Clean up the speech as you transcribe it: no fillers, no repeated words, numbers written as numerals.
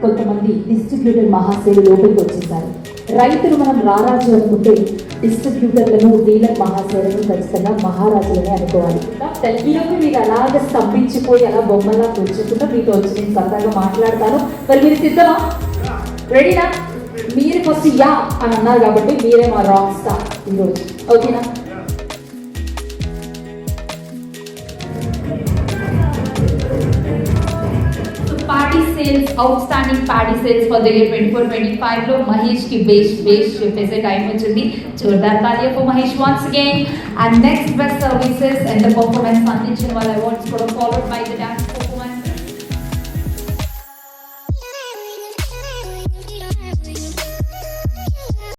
కొంతమంది డిస్ట్రిబ్యూటర్ మహాశయులు లోపలికి వచ్చేసారు. రైతులు మనం రారాజు అనుకుంటే డిస్ట్రిబ్యూటర్లను డీలర్ మహాశయులను ఖచ్చితంగా మహారాజులని అనుకోవాలి. ఈరోజు మీరు అలాగ స్తంభించిపోయి అలా బొమ్మలా కూర్చోకుండా మీతో వచ్చి నేను సరదాగా మాట్లాడతాను. మరి మీరు సిద్ధమా? రెడీనా? మీరు ఫస్ట్ యా అని అన్నారు కాబట్టి మీరే మా రాక్ స్టార్ ఈరోజు. ఓకేనా? Party sales, outstanding party sales for the year 24-25 లో మహేష్ కి బేస్ చెప్పేసే టైం వచ్చింది. జోర్దార్ తాలియా for Mahesh once again. And next best services and the performance అందించిన వాళ్ళ అవార్డ్స్ కూడా ఫాలోడ్ బై ద డాన్స్